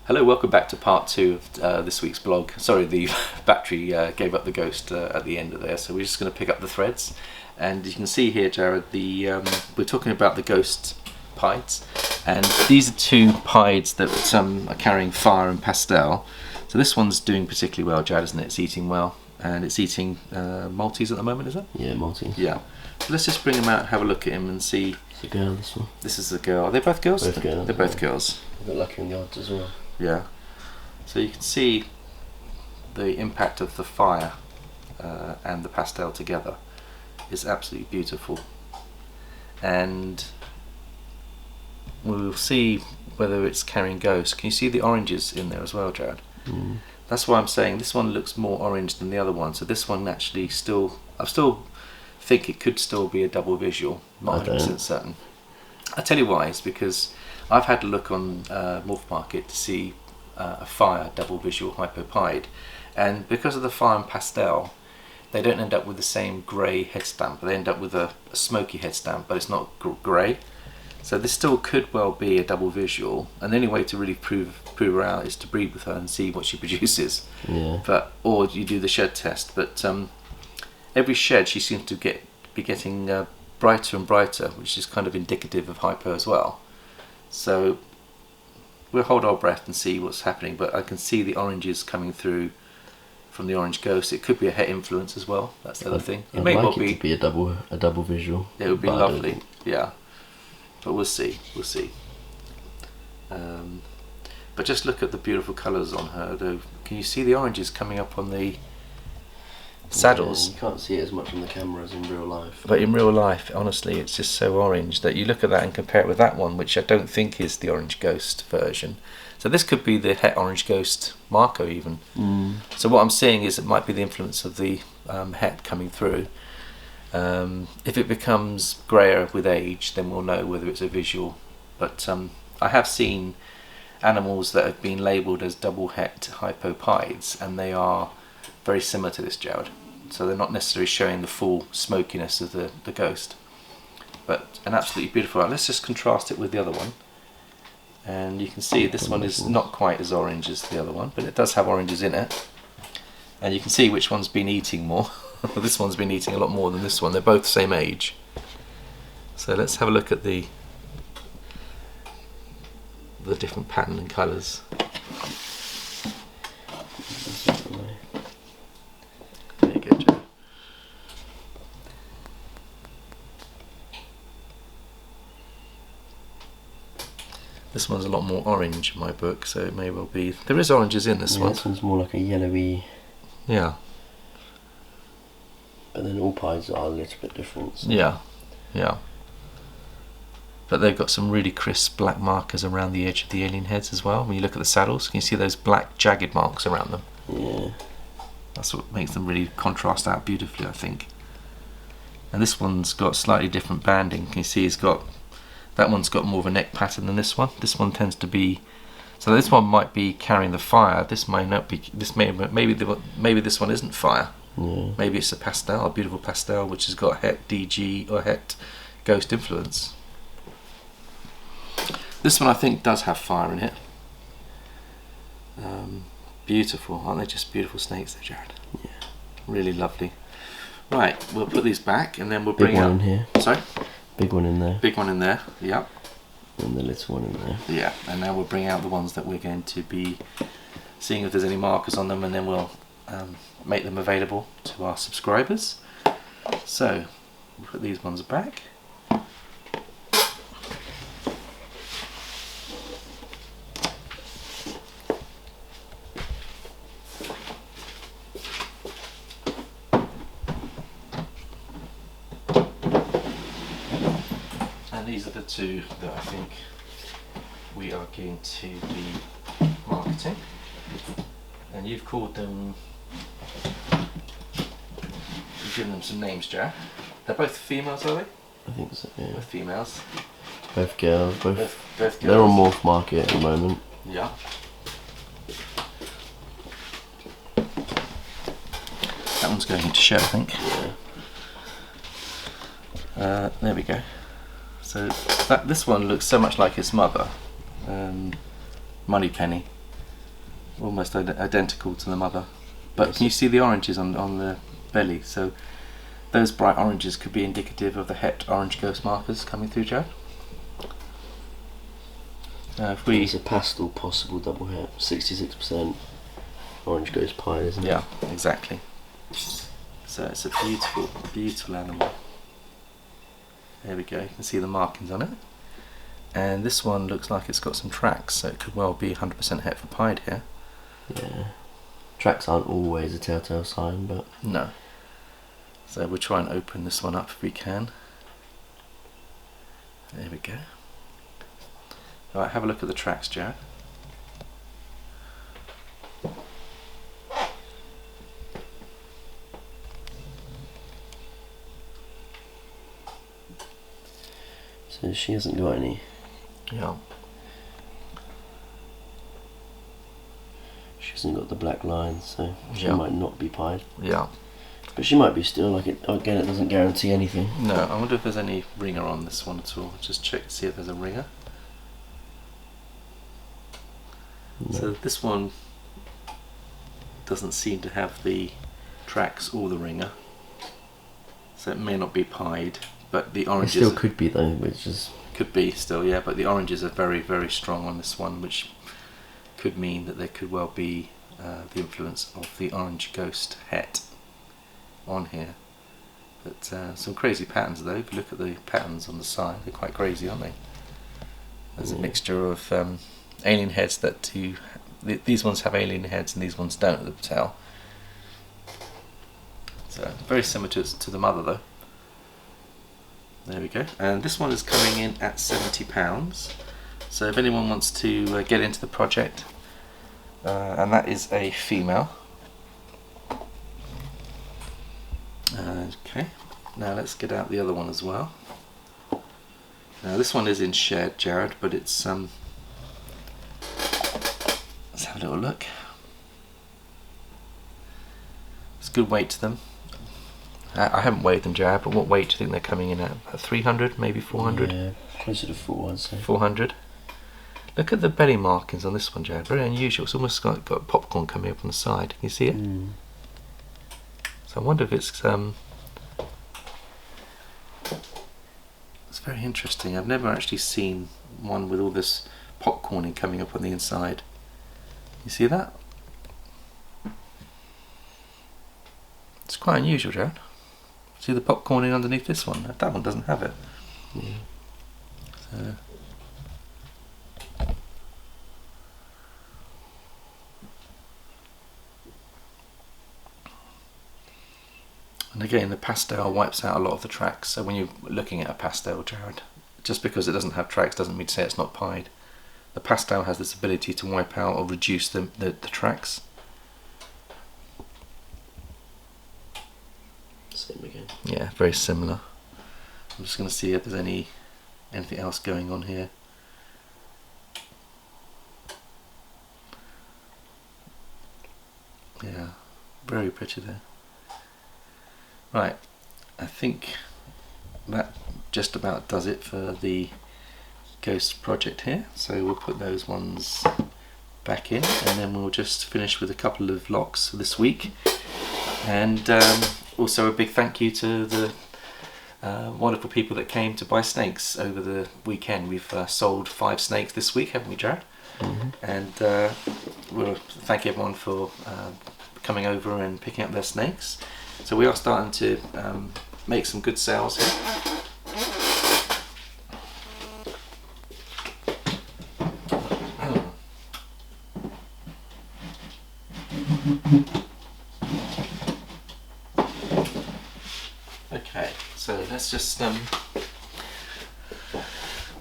Hello, welcome back to part 2 of this week's blog. Sorry, the battery gave up the ghost at the end of there, so we're just going to pick up the threads. And you can see here, Jared, we're talking about the ghost pieds, and these are two pieds that are carrying fire and pastel. So this one's doing particularly well, Jared, isn't it? It's eating well, and it's eating Maltese at the moment, is it? Yeah, Maltese. Yeah. So let's just bring him out and have a look at him and see. It's a girl, this one. This is a girl. Are they both girls? Both girls. They're both girls. I got lucky on the odds as well. Yeah, so you can see the impact of the fire and the pastel together is absolutely beautiful, and we'll see whether it's carrying ghosts. Can you see the oranges in there as well, Jared? Mm. That's why I'm saying this one looks more orange than the other one, so this one actually I still think it could still be a double visual, not 100% certain. I'll tell you why. It's because I've had a look on Morph Market to see a fire double visual Hypo pied, and because of the fire and pastel, they don't end up with the same grey head stamp. They end up with a smoky head stamp, but it's not grey. So this still could well be a double visual, and the only way to really prove her out is to breed with her and see what she produces. Yeah. Or you do the shed test. But every shed she seems to be getting brighter and brighter, which is kind of indicative of Hypo as well. So we'll hold our breath and see what's happening, but I can see the oranges coming through from the orange ghost. It could be a het influence as well. That's the other thing. I'd like it to be a double visual. It would be lovely, yeah. But we'll see. We'll see. But just look at the beautiful colours on her, though. Can you see the oranges coming up on the saddles? Yeah, you can't see it as much on the camera as in real life. But in real life, honestly, it's just so orange that you look at that and compare it with that one, which I don't think is the orange ghost version. So this could be the het orange ghost Marco even. Mm. So what I'm seeing is it might be the influence of the het coming through. If it becomes greyer with age, then we'll know whether it's a visual. But I have seen animals that have been labelled as double het Hypo pieds, and they are very similar to this, Jared. So they're not necessarily showing the full smokiness of the ghost, but an absolutely beautiful one. Let's just contrast it with the other one, and you can see this one is not quite as orange as the other one, but it does have oranges in it, and you can see which one's been eating more. This one's been eating a lot more than this one. They're both the same age. So let's have a look at the different pattern and colours. There you go, Joe. This one's a lot more orange in my book, so it may well be. There is oranges in this one. This one's more like a yellowy. Yeah. But then all pieds are a little bit different. So. Yeah, yeah. But they've got some really crisp black markers around the edge of the alien heads as well. When you look at the saddles, can you see those black jagged marks around them? Yeah. That's what makes them really contrast out beautifully, I think. And this one's got slightly different banding. Can you see that one's got more of a neck pattern than this one. This one tends to be, so this one might be carrying the fire. This might not be. Maybe this one isn't fire. Yeah. Maybe it's a pastel, a beautiful pastel, which has got het DG or het ghost influence. This one I think does have fire in it. Beautiful, aren't they? Just beautiful snakes there, Jared. Yeah. Really lovely. Right, we'll put these back and then we'll bring Big one out. in here. Sorry? Big one in there. Big one in there, yeah. And the little one in there. Yeah, and now we'll bring out the ones that we're going to be seeing if there's any markers on them, and then we'll make them available to our subscribers. So, we'll put these ones back. And these are the two that I think we are going to be marketing. And you've called them, you've given them some names, Joe. They're both females, are they? I think so, yeah. Both females. Both girls. Both girls. They're on Morph Market at the moment. Yeah. That one's going into show, I think. Yeah. There we go. So this one looks so much like its mother, Moneypenny. almost identical to the mother. But Yes. can you see the oranges on the belly? So those bright oranges could be indicative of the het orange ghost markers coming through, Joe. If we, It's a pastel possible double het, 66% orange ghost pie, isn't it? yeah, exactly. So it's a beautiful, beautiful animal. There we go. You can see the markings on it. And this one looks like it's got some tracks, so it could well be 100% het for pied here. Yeah. Tracks aren't always a telltale sign, but No. So we'll try and open this one up if we can. There we go. Alright, have a look at the tracks, Jared. so she hasn't got any. Yeah. She hasn't got the black lines, so she Yeah. might not be pied. Yeah. But she might be still. Like it again, it doesn't guarantee anything. No, I wonder if there's any ringer on this one at all. Just check to see if there's a ringer. No. So this one doesn't seem to have the tracks or the ringer. So it may not be pied, but the It oranges still could be though, which is could be still, yeah, but the oranges are very, very strong on this one, which could mean that there could well be the influence of the orange ghost het on here. But some crazy patterns though. If you look at the patterns on the side, they're quite crazy, aren't they? There's a mixture of alien heads that these ones have alien heads and these ones don't at the tail. So very similar to the mother though. There we go. And this one is coming in at £70. So if anyone wants to get into the project, and that is a female. Okay, now let's get out the other one as well. Now this one is in shed, Jared, but it's let's have a little look. It's good weight to them. I haven't weighed them, Jared, but what weight do you think they're coming in at? About 300, maybe 400? Yeah, closer to 4, I'd say. 400. Look at the belly markings on this one, Jared. Very unusual. It's almost got popcorn coming up on the side. Can you see it? Mm. So I wonder if it's very interesting. I've never actually seen one with all this popcorning coming up on the inside. You see that? It's quite unusual, Jared. See the popcorning underneath this one? That one doesn't have it. Yeah. So. And again, the pastel wipes out a lot of the tracks. So when you're looking at a pastel, Jared, just because it doesn't have tracks doesn't mean to say it's not pied. The pastel has this ability to wipe out or reduce the tracks. Same again. Yeah, very similar. I'm just going to see if there's anything else going on here. Yeah, very pretty there. Right, I think that just about does it for the ghost project here. So we'll put those ones back in, and then we'll just finish with a couple of locks for this week. And also a big thank you to the wonderful people that came to buy snakes over the weekend. We've sold 5 snakes this week, haven't we, Jared? Mm-hmm. And we'll thank everyone for coming over and picking up their snakes. So we are starting to make some good sales here. Okay, so let's just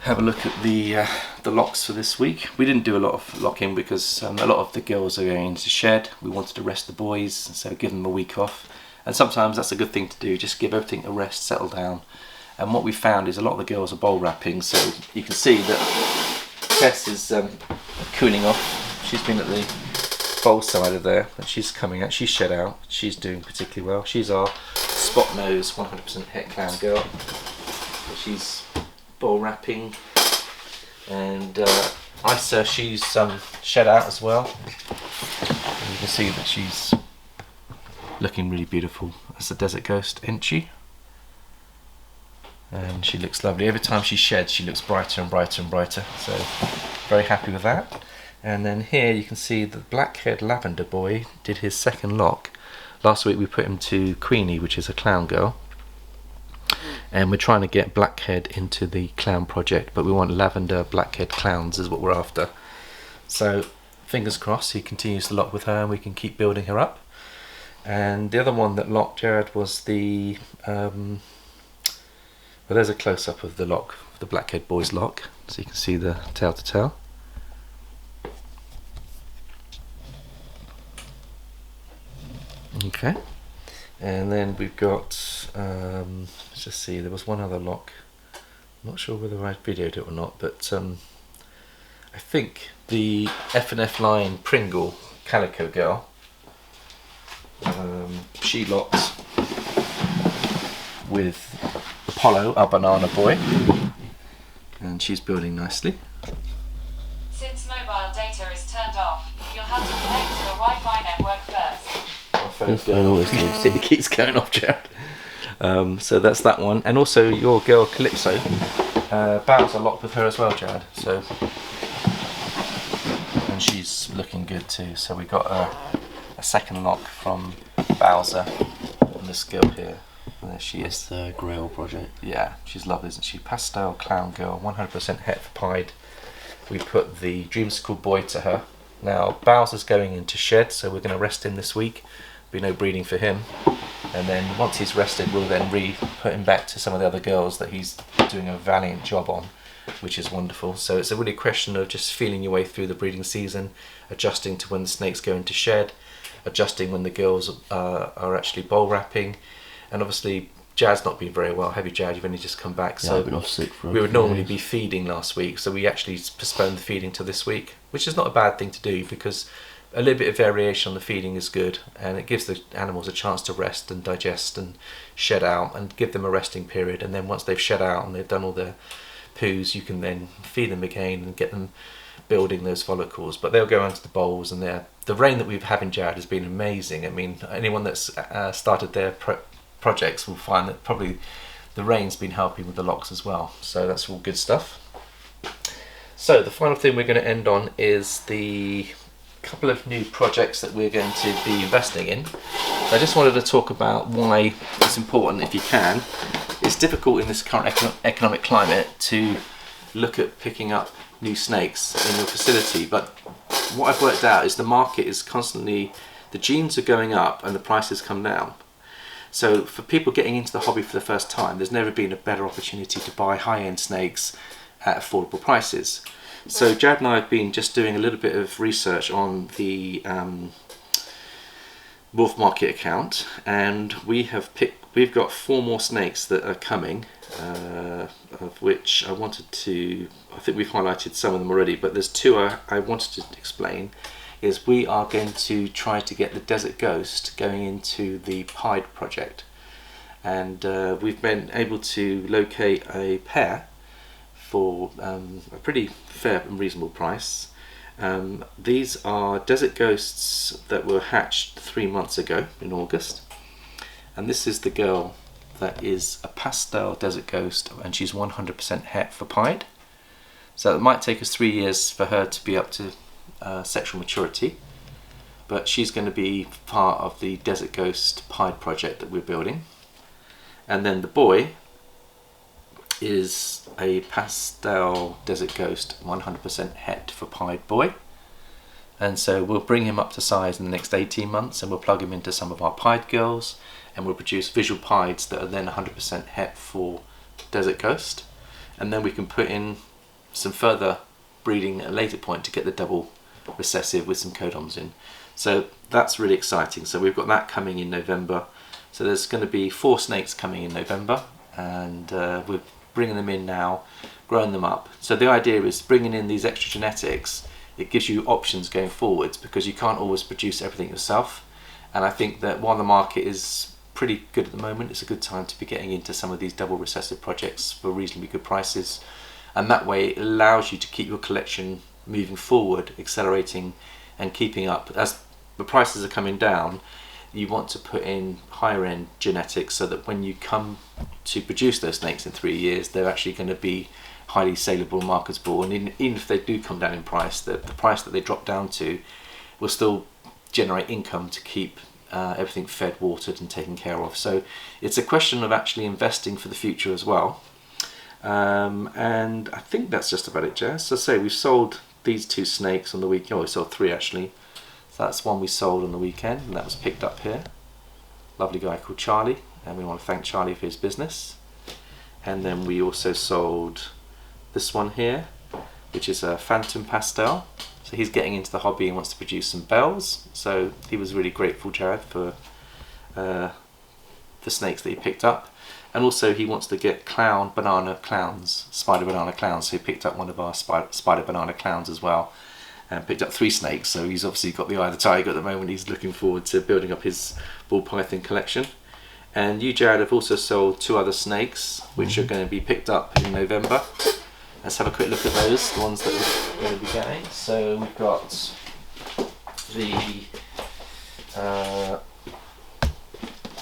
have a look at the locks for this week. We didn't do a lot of locking because a lot of the girls are going into shed. We wanted to rest the boys, so give them a week off. And sometimes that's a good thing to do, just give everything a rest, settle down. And what we found is a lot of the girls are bowl wrapping, so you can see that Tess is cooling off. She's been at the bowl side of there, and she's coming out, she's shed out, she's doing particularly well. She's our spot nose 100% het clown girl. She's bowl wrapping, and Isa, she's shed out as well. see that she's looking really beautiful as a desert ghost, isn't she? And she looks lovely. Every time she sheds, she looks brighter and brighter and brighter. So very happy with that. And then here you can see the black-haired lavender boy did his second lock. Last week we put him to Queenie, which is a clown girl. And we're trying to get blackhead into the clown project, but we want lavender blackhead clowns is what we're after. So fingers crossed he continues to lock with her and we can keep building her up. And the other one that locked, Jared, was the well, there's a close-up of the lock, the blackhead boy's lock, so you can see the tail to tail. Okay, and then we've got, let's just see, there was one other lock. I'm not sure whether I videoed it or not, but I think the F&F line Pringle Calico girl, she locked with Apollo, our banana boy, and she's building nicely. Since mobile data is turned off, you'll have to connect to the Wi-Fi network first. Phone always keeps It keeps going off, Jared. So that's that one, and also your girl Calypso, Bow's are locked with her as well, Jared. So, and she's looking good too. So we got a second lock from Bowser on this girl here. And there she is. the Grail project. Yeah, she's lovely, isn't she? Pastel clown girl, 100% het for pied. We put the Dreamsicle boy to her. Now Bowser's going into shed, so we're going to rest him this week. Be no breeding for him. And then once he's rested, we'll then put him back to some of the other girls that he's doing a valiant job on, which is wonderful. So it's a really question of just feeling your way through the breeding season, adjusting to when the snakes go into shed, adjusting when the girls are actually bowl wrapping. And obviously Jad's not been very well, have you, Jad? You've only just come back. Yeah, So I've been off sick for we would normally be feeding last week, so we actually postponed the feeding to this week, which is not a bad thing to do because a little bit of variation on the feeding is good, and it gives the animals a chance to rest and digest and shed out and give them a resting period. And then once they've shed out and they've done all their poos, you can then feed them again and get them building those follicles. But they'll go into the bowls, and the rain that we've had in Jad has been amazing. I mean, anyone that's started their projects will find that probably the rain's been helping with the locks as well. So that's all good stuff. So the final thing we're going to end on is the couple of new projects that we're going to be investing in. So I just wanted to talk about why it's important if you can. It's difficult in this current economic climate to look at picking up new snakes in your facility, but what I've worked out is the market is constantly, the genes are going up and the prices come down. So for people getting into the hobby for the first time, there's never been a better opportunity to buy high-end snakes at affordable prices. So Jad and I have been just doing a little bit of research on the Wolf Market account, and we've got 4 more snakes that are coming, of which I think we've highlighted some of them already, but there's 2 I wanted to explain. Is we are going to try to get the Desert Ghost going into the Pied project, and we've been able to locate a pair for a pretty fair and reasonable price. These are Desert Ghosts that were hatched 3 months ago in August, and this is the girl that is a pastel Desert Ghost, and she's 100% het for pied. So it might take us 3 years for her to be up to sexual maturity, but she's going to be part of the Desert Ghost Pied project that we're building. And then the boy is a pastel Desert Ghost 100% het for pied boy, and so we'll bring him up to size in the next 18 months, and we'll plug him into some of our pied girls, and we'll produce visual pieds that are then 100% het for Desert Ghost, and then we can put in some further breeding at a later point to get the double recessive with some codoms in. So that's really exciting. So we've got that coming in November. So there's going to be 4 snakes coming in November, and we're bringing them in now, growing them up. So the idea is bringing in these extra genetics, it gives you options going forwards, because you can't always produce everything yourself. And I think that while the market is pretty good at the moment, it's a good time to be getting into some of these double recessive projects for reasonably good prices. And that way it allows you to keep your collection moving forward, accelerating and keeping up. As the prices are coming down, you want to put in higher end genetics so that when you come to produce those snakes in 3 years, they're actually going to be highly saleable, marketable, and even if they do come down in price, the price that they drop down to will still generate income to keep everything fed, watered and taken care of. So it's a question of actually investing for the future as well. And I think that's just about it, Jazz. So say we've sold these 2 snakes on the weekend. Oh, we sold 3 actually. So that's one we sold on the weekend, and that was picked up here. Lovely guy called Charlie, and we want to thank Charlie for his business. And then we also sold this one here, which is a Phantom Pastel. So he's getting into the hobby and wants to produce some bells. So he was really grateful, Jared, for the snakes that he picked up. And also he wants to get spider banana clowns. So he picked up one of our spider banana clowns as well, and picked up 3 snakes. So he's obviously got the eye of the tiger at the moment. He's looking forward to building up his ball python collection. And you, Jared, have also sold 2 other snakes, which are going to be picked up in November. Let's have a quick look at those, the ones that we're going to be getting. So we've got the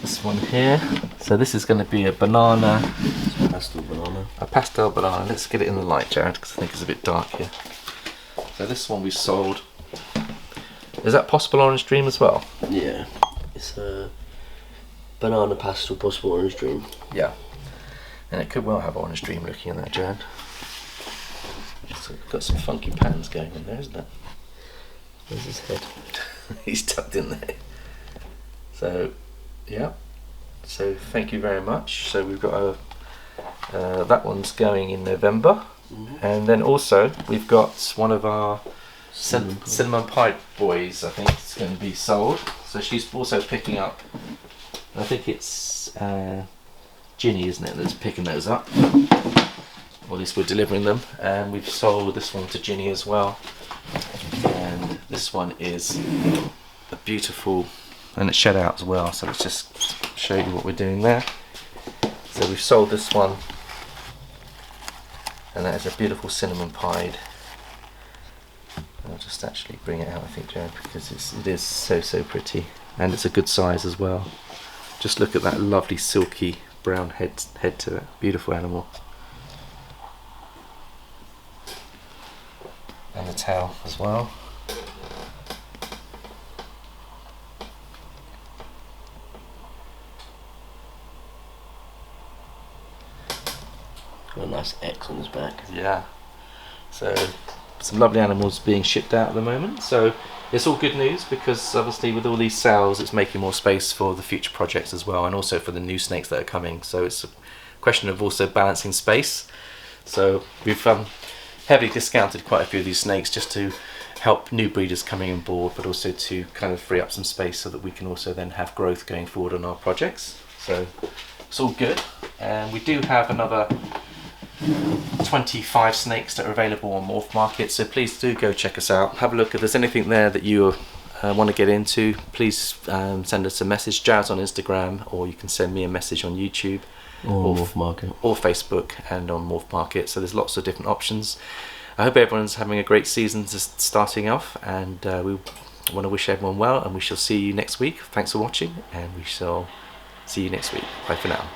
this one here. So this is going to be a banana. Pastel banana. A pastel banana. Let's get it in the light, Jared, because I think it's a bit dark here. So this one we sold. Is that possible orange dream as well? Yeah, it's a banana pastel possible orange dream. Yeah. And it could well have orange dream looking in that, Jared. So we've got some funky patterns going in there, isn't it? Where's his head? He's tucked in there. So, yeah. So thank you very much. So we've got that one's going in November. And then also we've got one of our cinnamon pie boys, I think it's going to be sold. So she's also picking up, I think it's Ginny, isn't it, that's picking those up. Or at least we're delivering them. And we've sold this one to Ginny as well. And this one is a beautiful, and it's shed out as well. So let's just show you what we're doing there. So we've sold this one, and that is a beautiful cinnamon pied. I'll just actually bring it out, I think, Jared, because it is so pretty, and it's a good size as well. Just look at that lovely silky brown head to it. Beautiful animal. And the tail as well. Got a nice X on his back. Yeah. So some lovely animals being shipped out at the moment. So it's all good news, because obviously with all these sales it's making more space for the future projects as well, and also for the new snakes that are coming. So it's a question of also balancing space. So we've heavily discounted quite a few of these snakes just to help new breeders coming on board, but also to kind of free up some space so that we can also then have growth going forward on our projects. So it's all good. And we do have another 25 snakes that are available on Morph Market, so please do go check us out, have a look. If there's anything there that you want to get into, please send us a message. Jared's on Instagram, or you can send me a message on YouTube Or Morph Market, or Facebook, and on Morph Market. So there's lots of different options. I hope everyone's having a great season just starting off, and we want to wish everyone well, and we shall see you next week. Thanks for watching, and we shall see you next week. Bye for now.